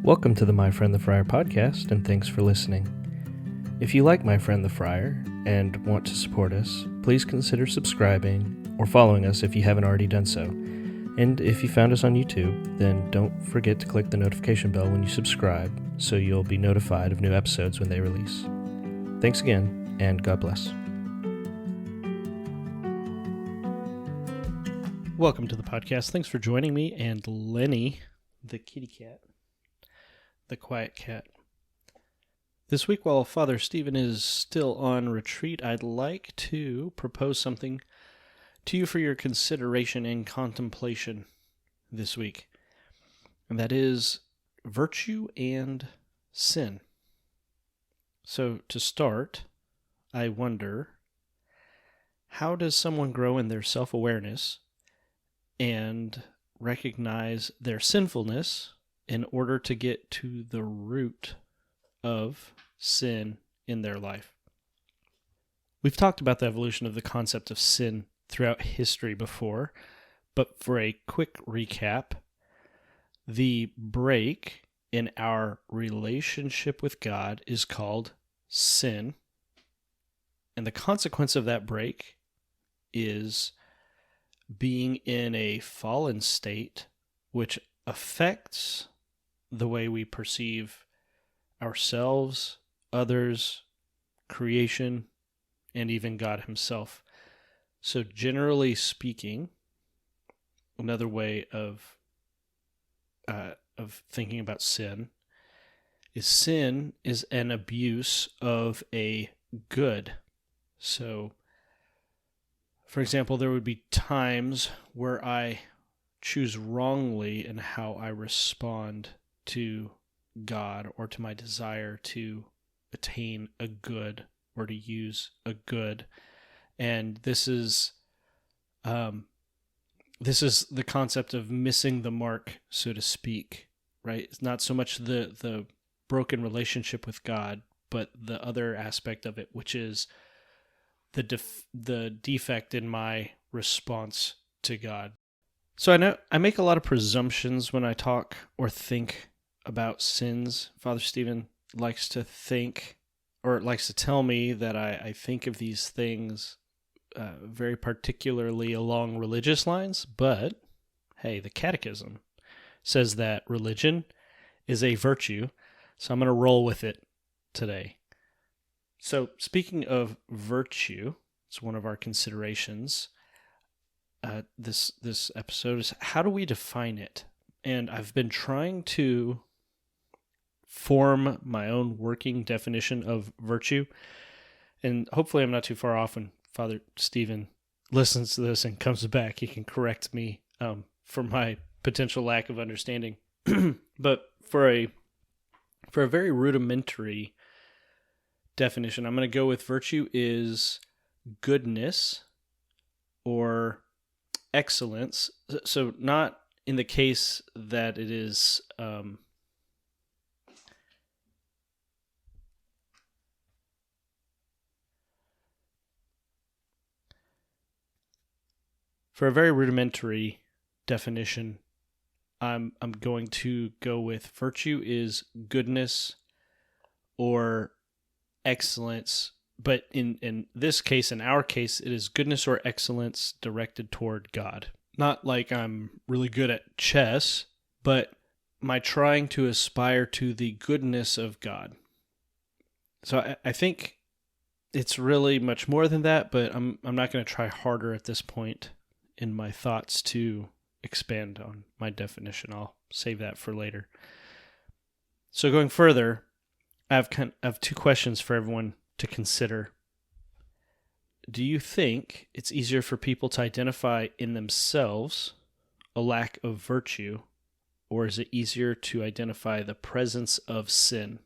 Welcome to the My Friend the Friar podcast, and thanks for listening. If you like My Friend the Friar and want to support us, please consider subscribing or following us if you haven't already done so. And if you found us on YouTube, then don't forget to click the notification bell when you subscribe so you'll be notified of new episodes when they release. Thanks again, and God bless. Welcome to the podcast. Thanks for joining me and Lenny, the kitty cat. The quiet cat. This week, while Father Stephen is still on retreat, I'd like to propose something to you for your consideration and contemplation this week, and that is virtue and sin. So, to start, I wonder, how does someone grow in their self-awareness and recognize their sinfulness in order to get to the root of sin in their life? We've talked about the evolution of the concept of sin throughout history before, but for a quick recap, the break in our relationship with God is called sin, and the consequence of that break is being in a fallen state, which affects the way we perceive ourselves, others, creation, and even God himself. So generally speaking, another way of thinking about sin is an abuse of a good. So, for example, there would be times where I choose wrongly in how I respond to God or to my desire to attain a good or to use a good. And this is the concept of missing the mark, so to speak, right? It's not so much the broken relationship with God, but the other aspect of it, which is the defect in my response to God. So I know I make a lot of presumptions when I talk or think about sins. Father Stephen likes to think, or likes to tell me that I think of these things very particularly along religious lines, but hey, the Catechism says that religion is a virtue, so I'm going to roll with it today. So speaking of virtue, it's one of our considerations. This episode is, how do we define it? And I've been trying to form my own working definition of virtue, and hopefully I'm not too far off when Father Stephen listens to this and comes back. He can correct me for my potential lack of understanding. But for a very rudimentary definition, I'm going to go with virtue is goodness or excellence. So not in the case that it is for a very rudimentary definition, I'm going to go with virtue is goodness or excellence. But in this case, in our case, it is goodness or excellence directed toward God. Not like I'm really good at chess, but my trying to aspire to the goodness of God. So I think it's really much more than that, but I'm not going to try harder at this point in my thoughts to expand on my definition. I'll save that for later. So going further, I have two questions for everyone to consider. Do you think it's easier for people to identify in themselves a lack of virtue, or is it easier to identify the presence of sin?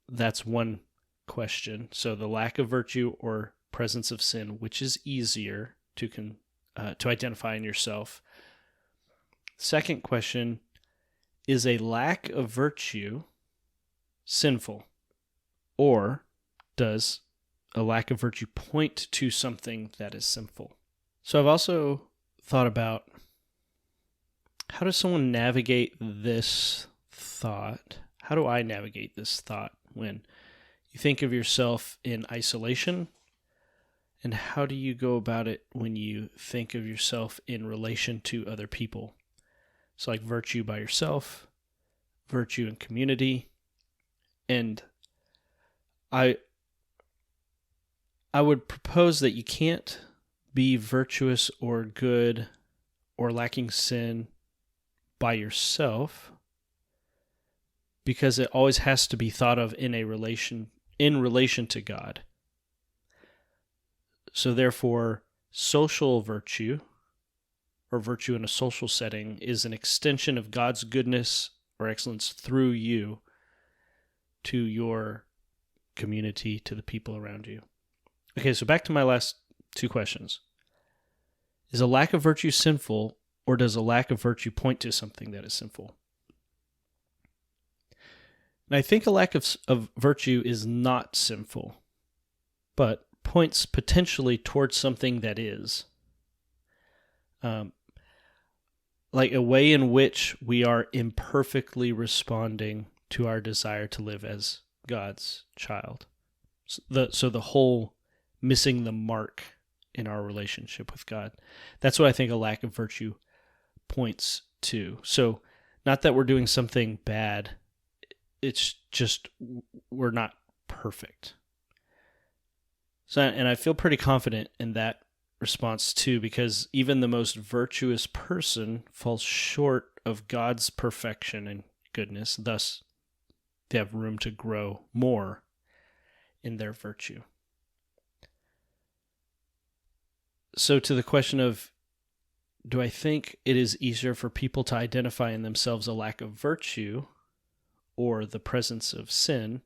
That's one question. So the lack of virtue or presence of sin, which is easier to identify in yourself? Second question, is a lack of virtue sinful, or does a lack of virtue point to something that is sinful? So I've also thought about how does someone navigate this thought? How do I navigate this thought when you think of yourself in isolation? And how do you go about it when you think of yourself in relation to other people? So like virtue by yourself, virtue in community. And I would propose that you can't be virtuous or good or lacking sin by yourself, because it always has to be thought of in relation to God. So therefore, social virtue, or virtue in a social setting, is an extension of God's goodness or excellence through you to your community, to the people around you. Okay, so back to my last two questions. Is a lack of virtue sinful, or does a lack of virtue point to something that is sinful? And I think a lack of virtue is not sinful, but points potentially towards something that is. Like a way in which we are imperfectly responding to our desire to live as God's child. So the whole missing the mark in our relationship with God. That's what I think a lack of virtue points to. So not that we're doing something bad, it's just we're not perfect. So, and I feel pretty confident in that response too, because even the most virtuous person falls short of God's perfection and goodness. Thus, they have room to grow more in their virtue. So to the question of, do I think it is easier for people to identify in themselves a lack of virtue or the presence of sin?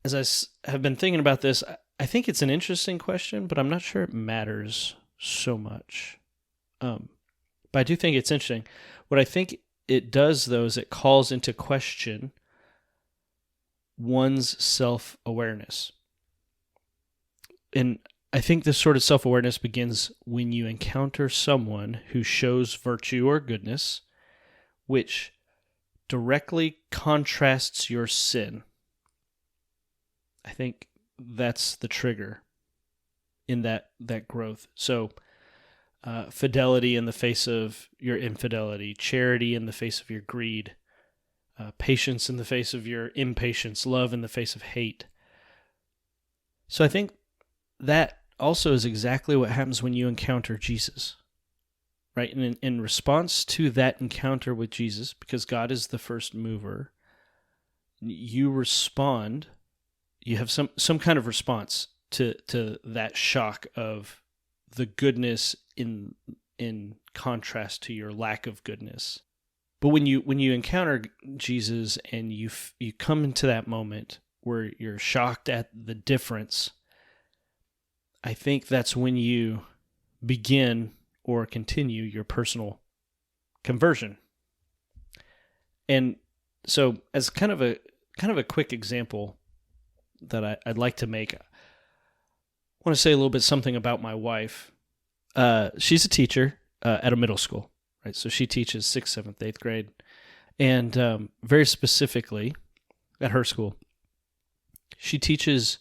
As I have been thinking about this, I think it's an interesting question, but I'm not sure it matters so much. But I do think it's interesting. What I think it does, though, is it calls into question one's self-awareness. And I think this sort of self-awareness begins when you encounter someone who shows virtue or goodness, which directly contrasts your sin. I think that's the trigger in that growth. So, fidelity in the face of your infidelity, charity in the face of your greed, patience in the face of your impatience, love in the face of hate. So I think that also is exactly what happens when you encounter Jesus, right? And in response to that encounter with Jesus, because God is the first mover, you respond. You have some kind of response to that shock of the goodness in contrast to your lack of goodness. But when you encounter Jesus and you come into that moment where you're shocked at the difference, I think that's when you begin or continue your personal conversion. And so, as kind of a quick example that I'd like to make, I want to say a little bit something about my wife. She's a teacher at a middle school, right? So she teaches 6th, 7th, 8th grade. And very specifically at her school, she teaches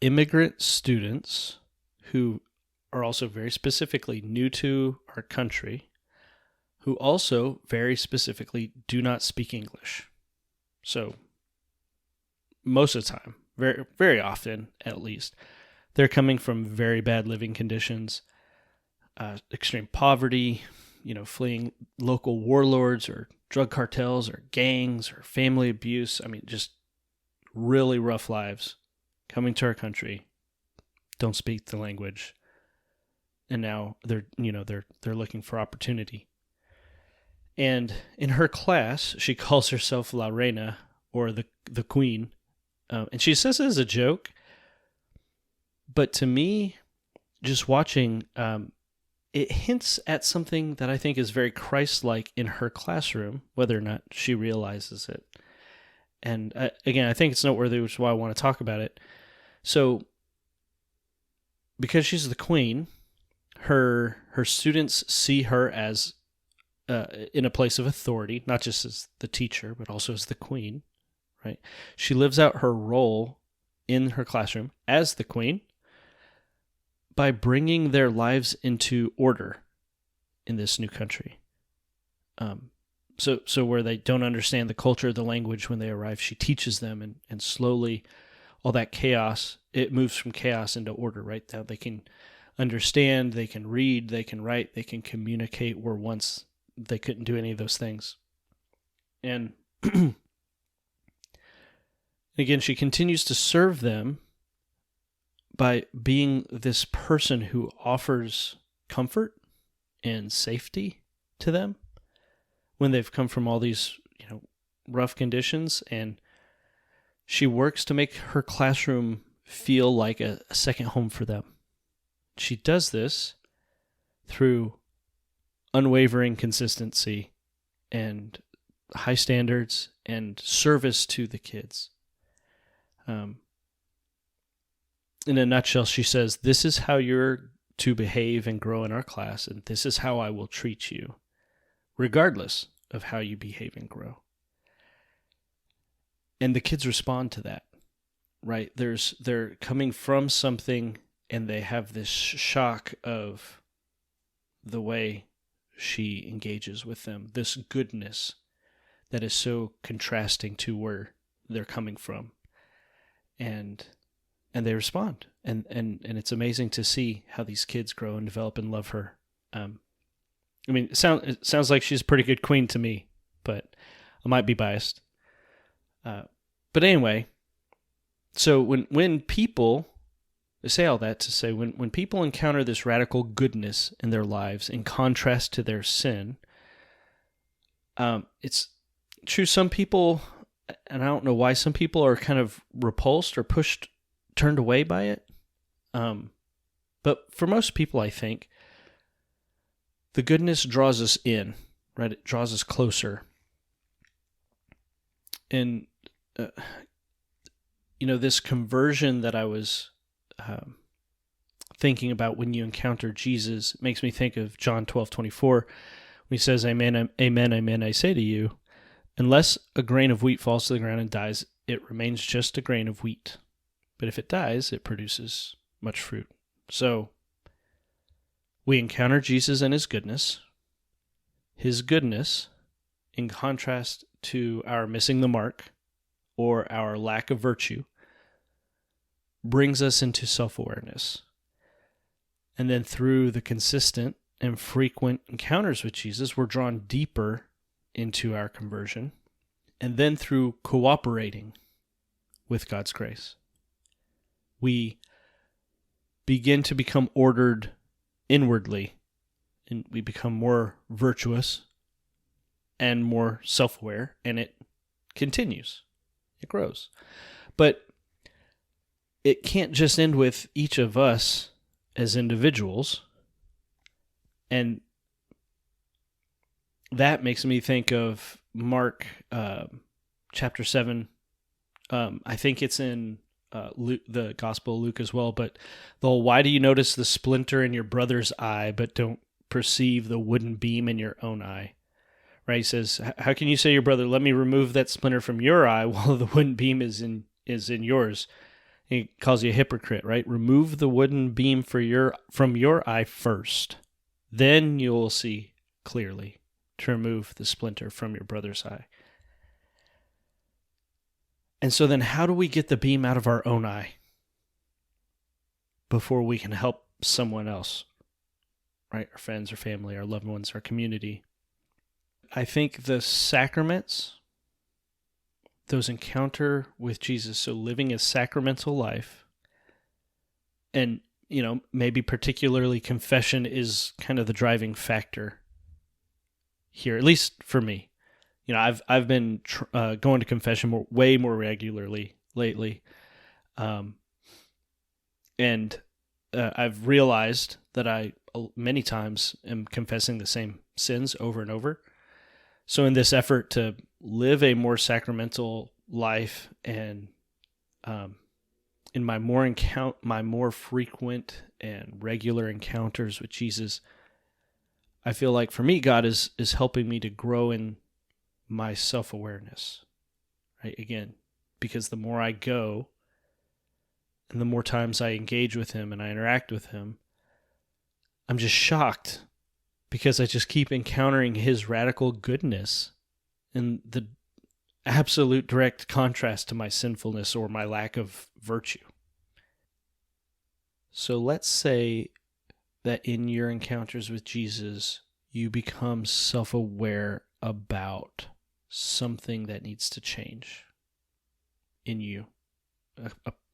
immigrant students who are also very specifically new to our country, who also very specifically do not speak English. So most of the time, very, very often at least, they're coming from very bad living conditions, extreme poverty, fleeing local warlords or drug cartels or gangs or family abuse. I mean, just really rough lives, coming to our country, don't speak the language, and now they're looking for opportunity. And in her class, she calls herself La Reina, or the Queen. And she says it as a joke, but to me, just watching, it hints at something that I think is very Christ-like in her classroom, whether or not she realizes it. And again, I think it's noteworthy, which is why I want to talk about it. So, because she's the Queen, her students see her as in a place of authority, not just as the teacher, but also as the queen, right? She lives out her role in her classroom as the queen by bringing their lives into order in this new country. So where they don't understand the culture, the language when they arrive, she teaches them, and slowly all that chaos, it moves from chaos into order, right? Now they can understand, they can read, they can write, they can communicate, where once they couldn't do any of those things. And again, she continues to serve them by being this person who offers comfort and safety to them when they've come from all these, rough conditions. And she works to make her classroom feel like a second home for them. She does this through unwavering consistency and high standards and service to the kids. In a nutshell, she says, this is how you're to behave and grow in our class, and this is how I will treat you, regardless of how you behave and grow. And the kids respond to that, right? They're coming from something, and they have this shock of the way she engages with them, this goodness that is so contrasting to where they're coming from. And they respond, and it's amazing to see how these kids grow and develop and love her. It sounds like she's a pretty good queen to me, but I might be biased. But anyway, so when people, I say all that to say, when people encounter this radical goodness in their lives in contrast to their sin, it's true. Some people, and I don't know why, some people are kind of repulsed or turned away by it. But for most people, I think, the goodness draws us in, right? It draws us closer. And, this conversion that I was thinking about when you encounter Jesus makes me think of John 12:24, when he says, Amen, amen, amen, I say to you, unless a grain of wheat falls to the ground and dies, it remains just a grain of wheat. But if it dies, it produces much fruit. So we encounter Jesus and his goodness in contrast to our missing the mark or our lack of virtue, brings us into self-awareness. And then through the consistent and frequent encounters with Jesus, we're drawn deeper into our conversion. And then through cooperating with God's grace, we begin to become ordered inwardly, and we become more virtuous and more self-aware, and it continues. It grows. But it can't just end with each of us as individuals. And that makes me think of Mark chapter 7. I think it's in Luke, the Gospel of Luke as well, but the whole, why do you notice the splinter in your brother's eye but don't perceive the wooden beam in your own eye? Right? He says, how can you say to your brother, let me remove that splinter from your eye while the wooden beam is in yours? He calls you a hypocrite, right? Remove the wooden beam from your eye first. Then you will see clearly to remove the splinter from your brother's eye. And so then how do we get the beam out of our own eye before we can help someone else, right? Our friends, our family, our loved ones, our community. I think the sacraments, those encounter with Jesus, so living a sacramental life, and, maybe particularly confession is kind of the driving factor here, at least for me. I've been going to confession way more regularly lately, and I've realized that I many times am confessing the same sins over and over. So in this effort to live a more sacramental life and in my more frequent and regular encounters with Jesus, I feel like for me, God is helping me to grow in my self-awareness, right? Again, because the more I go and the more times I engage with him and I interact with him, I'm just shocked because I just keep encountering his radical goodness and the absolute direct contrast to my sinfulness or my lack of virtue. So let's say that in your encounters with Jesus, you become self-aware about something that needs to change in you,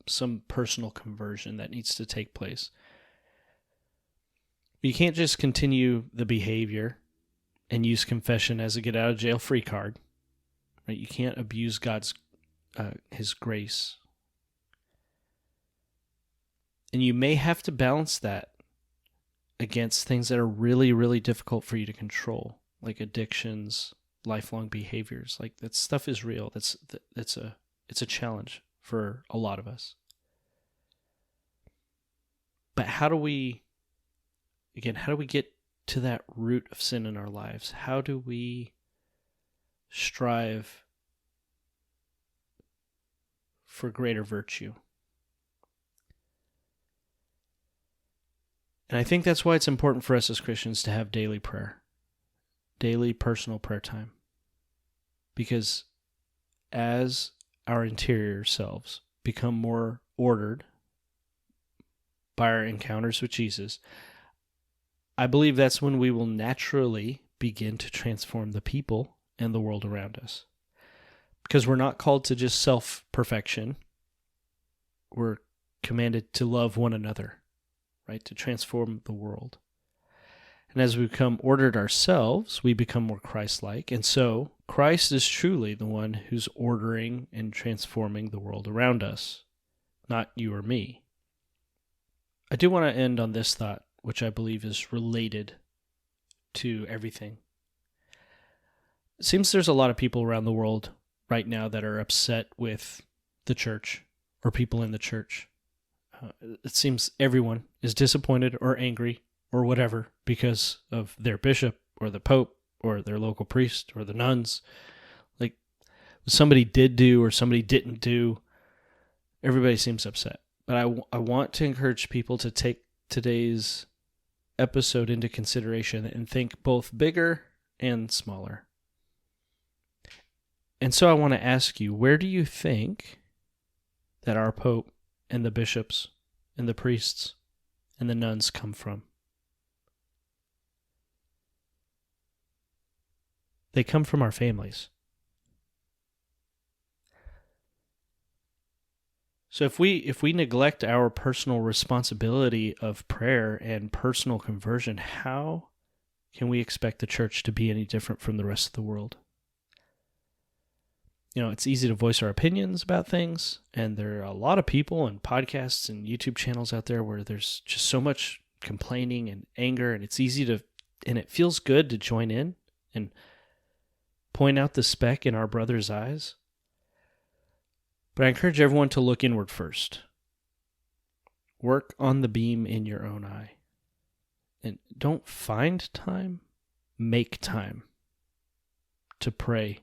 some personal conversion that needs to take place. You can't just continue the behavior and use confession as a get-out-of-jail-free card. Right? You can't abuse his grace. And you may have to balance that against things that are really, really difficult for you to control, like addictions, lifelong behaviors. Like that stuff is real. It's a challenge for a lot of us. But how do we get to that root of sin in our lives? How do we strive for greater virtue? And I think that's why it's important for us as Christians to have daily prayer, daily personal prayer time. Because as our interior selves become more ordered by our encounters with Jesus, I believe that's when we will naturally begin to transform the people and the world around us. Because we're not called to just self-perfection. We're commanded to love one another, right? To transform the world. And as we become ordered ourselves, we become more Christ-like. And so Christ is truly the one who's ordering and transforming the world around us, not you or me. I do want to end on this thought, which I believe is related to everything. It seems there's a lot of people around the world right now that are upset with the church or people in the church. It seems everyone is disappointed or angry or whatever because of their bishop or the pope or their local priest or the nuns. Like somebody did do or somebody didn't do. Everybody seems upset. But I want to encourage people to take today's episode into consideration and think both bigger and smaller. And so I want to ask you, where do you think that our Pope and the bishops and the priests and the nuns come from? They come from our families. So if we neglect our personal responsibility of prayer and personal conversion, how can we expect the church to be any different from the rest of the world? You know, it's easy to voice our opinions about things, and there are a lot of people and podcasts and YouTube channels out there where there's just so much complaining and anger, and it's easy to, and it feels good to join in and point out the speck in our brother's eyes. But I encourage everyone to look inward first. Work on the beam in your own eye. And don't find time, make time to pray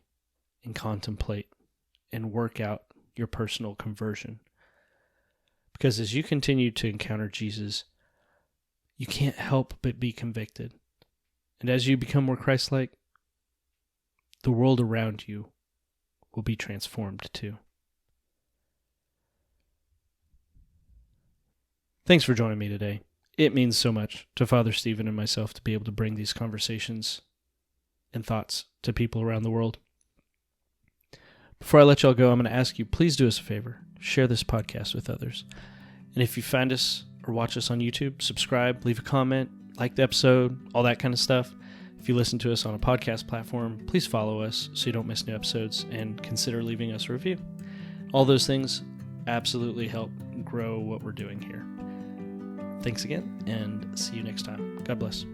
and contemplate and work out your personal conversion. Because as you continue to encounter Jesus, you can't help but be convicted. And as you become more Christ-like, the world around you will be transformed too. Thanks for joining me today. It means so much to Father Stephen and myself to be able to bring these conversations and thoughts to people around the world. Before I let y'all go, I'm going to ask you, please do us a favor. Share this podcast with others. And if you find us or watch us on YouTube, subscribe, leave a comment, like the episode, all that kind of stuff. If you listen to us on a podcast platform, please follow us so you don't miss new episodes and consider leaving us a review. All those things absolutely help grow what we're doing here. Thanks again, and see you next time. God bless.